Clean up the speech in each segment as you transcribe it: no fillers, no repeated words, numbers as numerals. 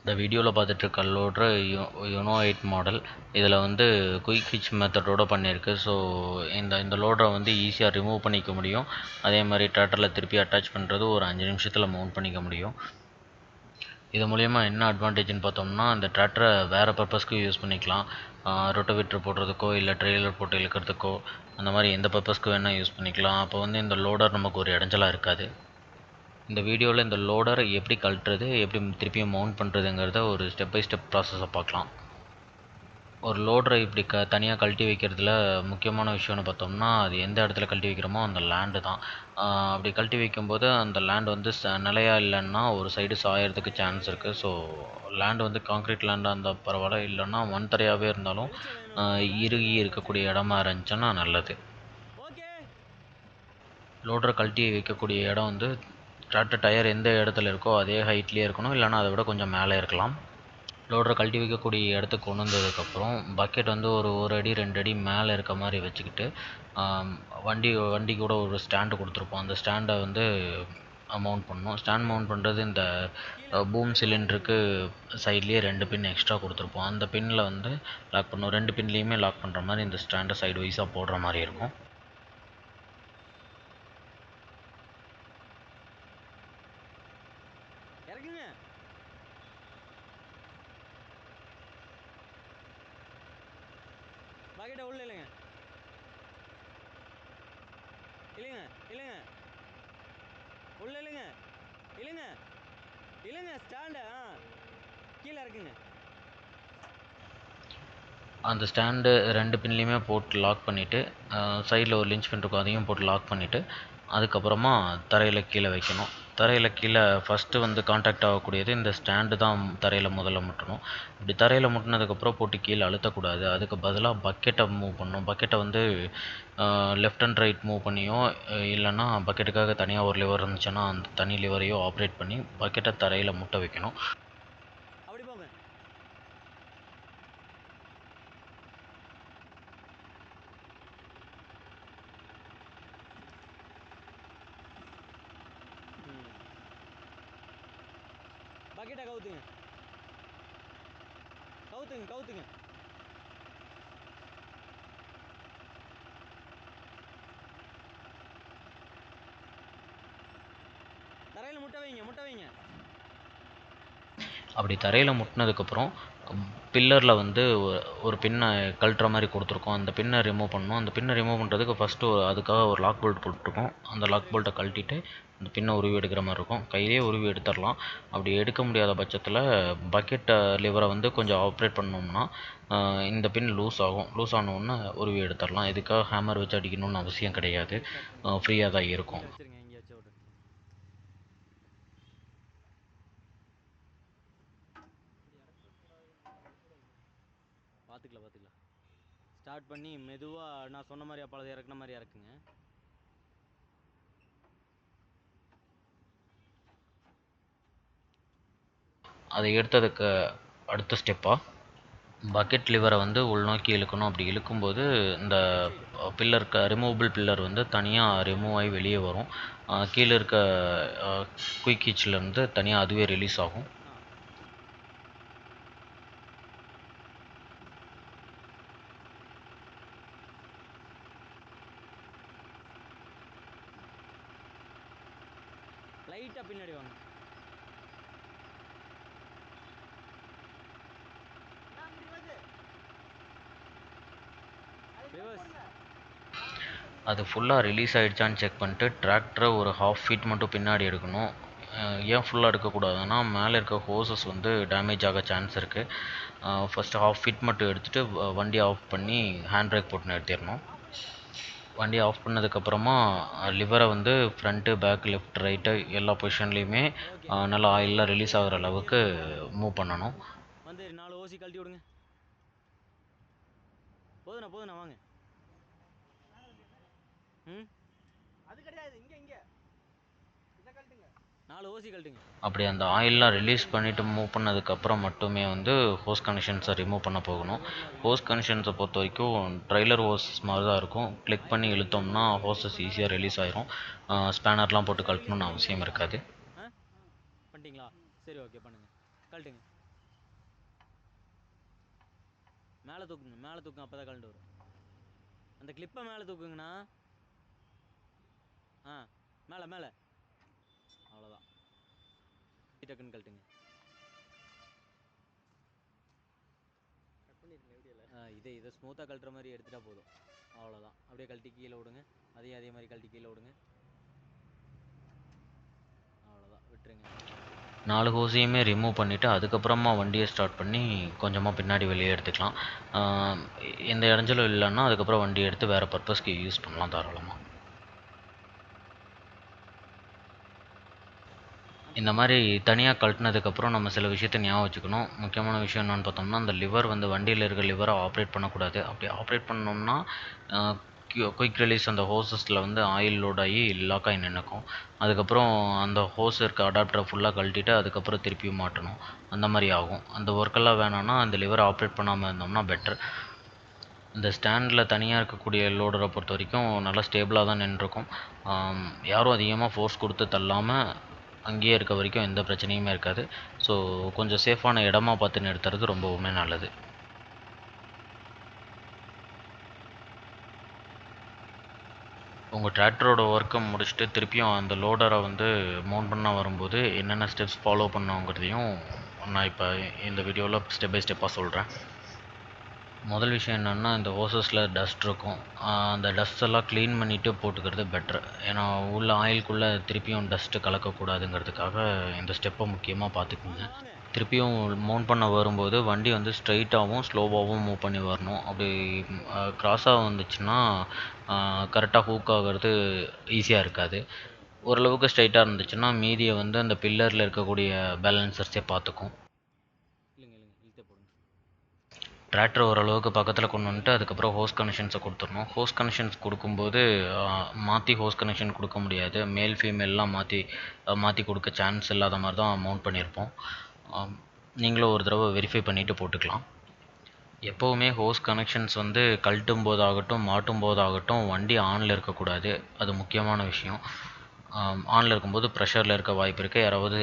இந்த வீடியோவில் பார்த்துட்டு இருக்க லோடர் யுனோ 8 மாடல். இதில் வந்து குயிக் ஹிச் மெத்தடோடு பண்ணியிருக்கு. ஸோ இந்த லோடரை வந்து ஈஸியாக ரிமூவ் பண்ணிக்க முடியும். அதே மாதிரி டிராக்டரில் திருப்பி அட்டாச் பண்ணுறது ஒரு 5 நிமிஷத்தில் மவுண்ட் பண்ணிக்க முடியும். இது மூலயமா என்ன அட்வான்டேஜ்னு பார்த்தோம்னா, இந்த டிராக்டரை வேறு பர்பஸ்க்கு யூஸ் பண்ணிக்கலாம். ரொட்டோவேட்டர் போடுறதுக்கோ இல்லை ட்ரெய்லர் போட்டு இழுக்கிறதுக்கோ அந்த மாதிரி எந்த பர்பஸ்க்கு வேணால் யூஸ் பண்ணிக்கலாம். அப்போ வந்து இந்த லோடர் நமக்கு ஒரு இடைஞ்சலாக இருக்காது. இந்த வீடியோவில் இந்த லோடரை எப்படி கழட்டுறது, எப்படி திருப்பியும் மவுண்ட் பண்ணுறதுங்கிறத ஒரு ஸ்டெப் பை ஸ்டெப் ப்ராசஸை பார்க்கலாம். ஒரு லோடரை இப்படி தனியாக கழட்டி வைக்கிறதுல முக்கியமான விஷயம்னு பார்த்தோம்னா, அது எந்த இடத்துல கழட்டி வைக்கிறோமோ அந்த லேண்டு தான். அப்படி கழட்டி வைக்கும்போது அந்த லேண்ட் வந்து நிலையாக இல்லைன்னா ஒரு சைடு சாயறதுக்கு சான்ஸ் இருக்குது. ஸோ லேண்டு வந்து காங்க்ரீட் லேண்டாக இருந்தால் பரவாயில்ல, இல்லைன்னா மண் தரையாகவே இருந்தாலும் இறுகி இருக்கக்கூடிய இடமா இருந்துச்சுன்னா நல்லது. லோடரை கழட்டி வைக்கக்கூடிய இடம் வந்து டிராக்டர் டயர் எந்த இடத்துல இருக்கோ அதே ஹைட்லேயே இருக்கணும், இல்லைனா அதை விட கொஞ்சம் மேலே இருக்கலாம். லோடரை கழட்டி வைக்கக்கூடிய இடத்துக்கு கொண்டு வந்ததுக்கப்புறம் பக்கெட் வந்து ஒரு அடி 2 அடி மேலே இருக்க மாதிரி வச்சுக்கிட்டு, வண்டி கூட ஒரு ஸ்டாண்டு கொடுத்துருப்போம். அந்த ஸ்டாண்டை வந்து மவுண்ட் பண்ணணும். ஸ்டாண்ட் மவுண்ட் பண்ணுறது இந்த பூம் சிலிண்டருக்கு சைட்லேயே 2 பின் எக்ஸ்ட்ரா கொடுத்துருப்போம். அந்த பின்னில் வந்து லாக் பண்ணணும். 2 பின்லேயுமே லாக் பண்ணுற மாதிரி இந்த ஸ்டாண்டை சைடு வைஸாக போடுற மாதிரி இருக்கும். பாக்கெட்டை உள்ள இல்லைங்க, இல்லைங்க, இல்லைங்க, உள்ள இல்லைங்க, இல்லைங்க, இல்லைங்க, ஸ்டாண்டு கீழே இருக்குங்க. அந்த ஸ்டாண்டு 2 பின்லேயுமே போட்டு லாக் பண்ணிவிட்டு, சைடில் ஒரு லிஞ்ச் பின் இருக்கும், அதையும் போட்டு லாக் பண்ணிவிட்டு, அதுக்கப்புறமா தரையில் கீழே வைக்கணும். தரையில் கீழே ஃபஸ்ட்டு வந்து காண்டாக்ட் ஆகக்கூடியது இந்த ஸ்டாண்டு தான். தரையில் முதல்ல முட்டணும். இப்படி தரையில் முட்டினதுக்கப்புறம் போட்டு கீழே அழுத்தக்கூடாது. அதுக்கு பதிலாக பக்கெட்டை மூவ் பண்ணணும். பக்கெட்டை வந்து லெஃப்ட் அண்ட் ரைட் மூவ் பண்ணியோ, இல்லைன்னா பக்கெட்டுக்காக தனியாக ஒரு லிவர் இருந்துச்சுன்னா அந்த தனி லிவரையோ ஆப்ரேட் பண்ணி பக்கெட்டை தரையில் முட்ட வைக்கணும். அப்படி போங்க. பக்கெட்டை கவுத்துங்க, கவுத்துங்க, கவுத்துங்க. தரையில் முட்டை வைங்க, முட்டை வைங்க. அப்படி தரையில் முட்டினதுக்கப்புறம் பில்லரில் வந்து ஒரு பின்னை கழட்டுற மாதிரி கொடுத்துருக்கோம். அந்த பின்னை ரிமூவ் பண்ணணும். அந்த பின்னை ரிமூவ் பண்ணுறதுக்கு ஃபஸ்ட்டு அதுக்காக ஒரு லாக் போல்ட் போட்டிருக்கோம். அந்த லாக் போல்ட்டை கழட்டிட்டு அந்த பின்னை உருவி எடுக்கிற மாதிரி இருக்கும். கையிலே உருவி எடுத்துடலாம். அப்படி எடுக்க முடியாத பட்சத்தில் பக்கெட் லிவரை வந்து கொஞ்சம் ஆப்ரேட் பண்ணோம்னா இந்த பின் லூஸ் ஆகும். லூஸ் ஆனோடனே உருவி எடுத்துடலாம். இதுக்காக ஹேமர் வச்சு அடிக்கணும்னு அவசியம் கிடையாது. ஃப்ரீயாக தான் இருக்கும். வச்சுருங்க, இங்கே வச்சு விட்ரு. பார்த்துக்கலாம். ஸ்டார்ட் பண்ணி மெதுவாக நான் சொன்ன மாதிரி அப்போ இறக்குன மாதிரி இறக்குங்க. அதை எடுத்ததுக்கு அடுத்த ஸ்டெப்பாக பக்கெட் லிவரை வந்து உள்நோக்கி இழுக்கணும். அப்படி இழுக்கும்போது இந்த ரிமூவபிள் பில்லர் வந்து தனியாக ரிமூவ் ஆகி வெளியே வரும். கீழே இருக்க குயிக் ஹிட்ச்லேருந்து தனியாக அதுவே ரிலீஸ் ஆகும். லைட்டாக பின்னாடி வாங்க. அது ஃபுல்லாக ரிலீஸ் ஆகிடுச்சான்னு செக் பண்ணிட்டு டிராக்டரை ஒரு 1/2 ஃபீட் மட்டும் பின்னாடி எடுக்கணும். ஏன் ஃபுல்லாக எடுக்கக்கூடாதுன்னா மேலே இருக்க ஹோசஸ் வந்து டேமேஜ் ஆக சான்ஸ் இருக்குது. ஃபஸ்ட்டு 1/2 ஃபீட் மட்டும் எடுத்துகிட்டு வண்டி ஆஃப் பண்ணி ஹேண்ட் பிரேக் போட்டு நிறுத்திடணும். வண்டி ஆஃப் பண்ணதுக்கப்புறமா லிவரை வந்து ஃப்ரண்ட்டு, பேக், லெஃப்ட், ரைட்டு எல்லா பொசிஷன்லேயுமே நல்லா ஆயிலெலாம் ரிலீஸ் ஆகிற அளவுக்கு மூவ் பண்ணணும். வந்து 4 ஓசி கழட்டி விடுங்க. போதுண்ணா வாங்க. அது கிடையாது, இங்கே 4 ஓசி கழட்டுங்க. அப்படி அந்த ஆயிலெலாம் ரிலீஸ் பண்ணிவிட்டு மூவ் பண்ணதுக்கப்புறம் மட்டுமே வந்து ஹோஸ் கனெக்ஷன்ஸை ரிமூவ் பண்ண போகணும். ஹோஸ் கனெக்ஷன்ஸை பொறுத்த வரைக்கும் ட்ரெய்லர் ஹோஸ் மாதிரி தான் இருக்கும். கிளிக் பண்ணி இழுத்தோம்னா ஹோசஸ் ஈஸியாக ரிலீஸ் ஆயிரும். ஸ்பேனர்லாம் போட்டு கழட்டணும்னு அவசியம் இருக்காது. பண்ணிட்டீங்களா? சரி, ஓகே, பண்ணுங்க, கழட்டுங்க. மேலே தூக்குங்க அப்போ தான் கழண்டு வரும். அந்த கிளிப்பை மேலே தூக்குங்கண்ணா. மேலே அவ்வளோதான். டக்குன்னு கழட்டுங்க. இதை ஸ்மூத்தாக கழட்டுற மாதிரி எடுத்துட்டா போதும். அவ்வளோதான். அப்படியே கழட்டி கீழே விடுங்க. அதே மாதிரி கழட்டி கீழே விடுங்க. அவ்வளோதான், விட்டுருங்க. 4 ஹோஸையுமே ரிமூவ் பண்ணிவிட்டு அதுக்கப்புறமா வண்டியை ஸ்டார்ட் பண்ணி கொஞ்சமாக பின்னாடி வெளியே எடுத்துக்கலாம். எந்த இடைஞ்சலும் இல்லைன்னா அதுக்கப்புறம் வண்டியை எடுத்து வேறு பர்பஸ்க்கு யூஸ் பண்ணலாம் தாராளமாக. இந்த மாதிரி தனியாக கழட்டினதுக்கப்புறம் நம்ம சில விஷயத்தை ஞாபகம் வச்சுக்கணும். முக்கியமான விஷயம் என்னென்னு பார்த்தோம்னா, அந்த லிவர் வந்து வண்டியில் இருக்க லிவரை ஆப்ரேட் பண்ணக்கூடாது. அப்படி ஆப்ரேட் பண்ணோம்னா குயிக் ரிலீஸ் அந்த ஹோஸஸில் வந்து ஆயில் லோட் ஆகி லாக் ஆகி நின்றுக்கும். அதுக்கப்புறம் அந்த ஹோஸ் இருக்க அடாப்டரை ஃபுல்லாக கழட்டிட்டு அதுக்கப்புறம் திருப்பியும் மாட்டணும். அந்த மாதிரி ஆகும். அந்த ஒர்க்கெல்லாம் வேணான்னா அந்த லிவரை ஆப்ரேட் பண்ணாமல் இருந்தோம்னா பெட்டர். இந்த ஸ்டாண்டில் தனியாக இருக்கக்கூடிய லோடரை பொறுத்த வரைக்கும் நல்லா ஸ்டேபிளாக தான் நின்றுருக்கும். யாரும் அதிகமாக ஃபோர்ஸ் கொடுத்து தள்ளாமல் அங்கேயே இருக்க வரைக்கும் எந்த பிரச்சனையுமே இருக்காது. ஸோ கொஞ்சம் சேஃபான இடமா பார்த்து நிறுத்துறது ரொம்பவுமே நல்லது. உங்கள் டிராக்டரோட ஒர்க்கை முடிச்சுட்டு திருப்பியும் அந்த லோடரை வந்து மவுண்ட் பண்ண வரும்போது என்னென்ன ஸ்டெப்ஸ் ஃபாலோ பண்ணுங்கிறதையும் நான் இப்போ இந்த வீடியோவில் ஸ்டெப் பை ஸ்டெப்பாக சொல்கிறேன். முதல் விஷயம் என்னென்னா, இந்த ஹோஸஸில் டஸ்ட் இருக்கும். அந்த டஸ்ட் எல்லாம் க்ளீன் பண்ணிவிட்டு போட்டுக்கிறது பெட்ரு. ஏன்னா உள்ள ஆயிலுக்குள்ளே திருப்பியும் டஸ்ட்டு கலக்கக்கூடாதுங்கிறதுக்காக இந்த ஸ்டெப்பை முக்கியமாக பார்த்துக்குங்க. திருப்பியும் மவுண்ட் பண்ண வரும்போது வண்டி வந்து ஸ்ட்ரைட்டாகவும் ஸ்லோவாகவும் மூவ் பண்ணி வரணும். அப்படி க்ராஸாக வந்துச்சுன்னா கரெக்டாக ஹூக் ஆகிறது ஈஸியாக இருக்காது. ஓரளவுக்கு ஸ்ட்ரைட்டாக இருந்துச்சுன்னா மீதியை வந்து அந்த பில்லரில் இருக்கக்கூடிய பேலன்சர்ஸே பார்த்துக்கும். இழுத்த போடுங்க. டிராக்டர் ஓரளவுக்கு பக்கத்தில் கொண்டு வந்துட்டு அதுக்கப்புறம் ஹோஸ் கனெக்ஷன்ஸை கொடுத்துடணும். ஹோஸ் கனெக்ஷன்ஸ் கொடுக்கும்போது மாற்றி ஹோஸ் கனெக்ஷன் கொடுக்க முடியாது. மேல் ஃபீமேல்லாம் மாற்றி கொடுக்க சான்ஸ் இல்லாத மாதிரி தான் மவுண்ட் பண்ணியிருப்போம். நீங்களும் ஒரு தடவை வெரிஃபை பண்ணிவிட்டு போட்டுக்கலாம். எப்போவுமே ஹோஸ் கனெக்ஷன்ஸ் வந்து கழட்டும் போதாகட்டும் மாட்டும் போதாகட்டும் வண்டி ஆனில் இருக்கக்கூடாது. அது முக்கியமான விஷயம். ஆனில் இருக்கும்போது ப்ரெஷரில் இருக்க வாய்ப்பு இருக்குது. யாராவது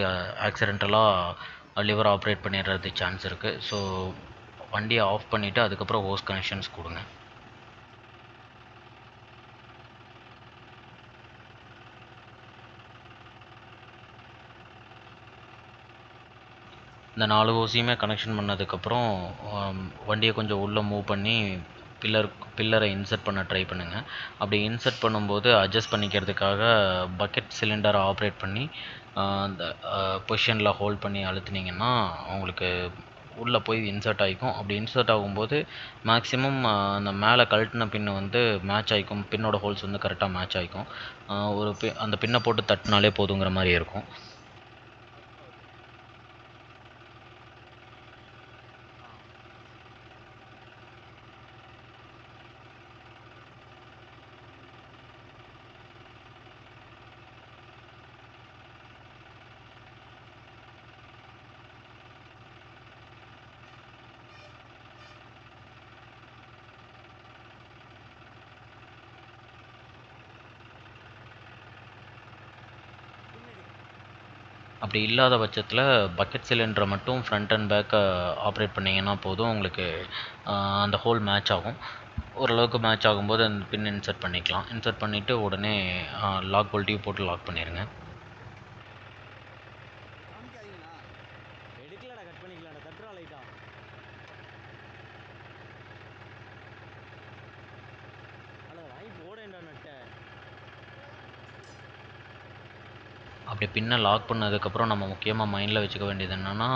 ஆக்சிடென்டலாக லிவர் ஆப்ரேட் பண்ணிடுறதுக்கு சான்ஸ் இருக்குது. ஸோ வண்டியை ஆஃப் பண்ணிவிட்டு அதுக்கப்புறம் ஹோஸ் கனெக்ஷன்ஸ் கொடுங்க. இந்த 4 ஹோஸையுமே கனெக்ஷன் பண்ணதுக்கப்புறம் வண்டியை கொஞ்சம் உள்ளே மூவ் பண்ணி பில்லரை இன்சர்ட் பண்ண ட்ரை பண்ணுங்கள். அப்படி இன்சர்ட் பண்ணும்போது அட்ஜஸ்ட் பண்ணிக்கிறதுக்காக பக்கெட் சிலிண்டரை ஆப்ரேட் பண்ணி அந்த பொசிஷனில் ஹோல்ட் பண்ணி அழுத்துனீங்கன்னா உங்களுக்கு உள்ளே போய் இன்சர்ட் ஆகிக்கும். அப்படி இன்சர்ட் ஆகும்போது மேக்ஸிமம் அந்த மேலே கழட்டின பின்னு வந்து மேட்ச் ஆகிக்கும். பின்னோட ஹோல்ஸ் வந்து கரெக்டாக மேட்ச் ஆகிக்கும். அந்த பின்னை போட்டு தட்டினாலே போதுங்கிற மாதிரி இருக்கும். அப்படி இல்லாத பட்சத்தில் பக்கெட் சிலிண்டரை மட்டும் ஃப்ரண்ட் அண்ட் பேக்கை ஆப்ரேட் பண்ணிங்கன்னா போதும். உங்களுக்கு அந்த ஹோல் மேட்ச் ஆகும். ஓரளவுக்கு மேட்ச் ஆகும்போது அந்த பின் இன்சர்ட் பண்ணிக்கலாம். இன்சர்ட் பண்ணிவிட்டு உடனே லாக் போல்ட்டையும் போட்டு லாக் பண்ணிடுங்க. எடுக்கலடா, கட் பண்ணிக்கலாம்டா. தட்டுறா லைட்டா. அதில் வாங்கி போடேன்டா நட்டை. அப்படி பின்னை லாக் பண்ணதுக்கப்புறம் நம்ம முக்கியமாக மைண்டில் வச்சுக்க வேண்டியது என்னென்னா,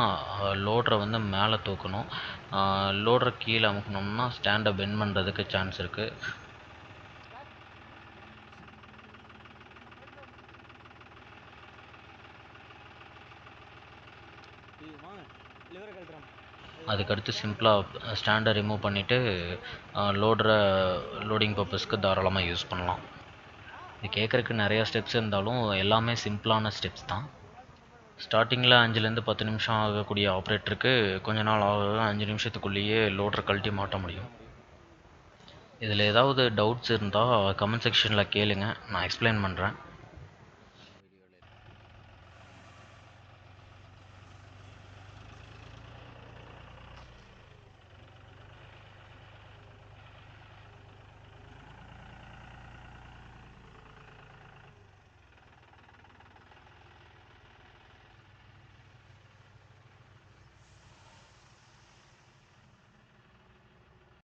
லோடரை வந்து மேலே தூக்கணும். லோடரை கீழே அமுக்கணும்னா ஸ்டாண்டை பெண்ட் பண்ணுறதுக்கு சான்ஸ் இருக்குது. அதுக்கடுத்து சிம்பிளாக ஸ்டாண்டை ரிமூவ் பண்ணிவிட்டு லோடரை லோடிங் பர்பஸ்க்கு தாராளமாக யூஸ் பண்ணலாம். இது கேட்குறக்கு நிறையா ஸ்டெப்ஸ் இருந்தாலும் எல்லாமே சிம்பிளான ஸ்டெப்ஸ் தான். ஸ்டார்டிங்கில் 5லேருந்து 10 நிமிஷம் ஆகக்கூடிய ஆப்ரேட்டருக்கு கொஞ்ச நாள் ஆக 5 நிமிஷத்துக்குள்ளேயே லோடரை கழட்டி மாட்ட முடியும். இதில் ஏதாவது டவுட்ஸ் இருந்தால் கமெண்ட் செக்ஷனில் கேளுங்க, நான் எக்ஸ்பிளைன் பண்ணுறேன்.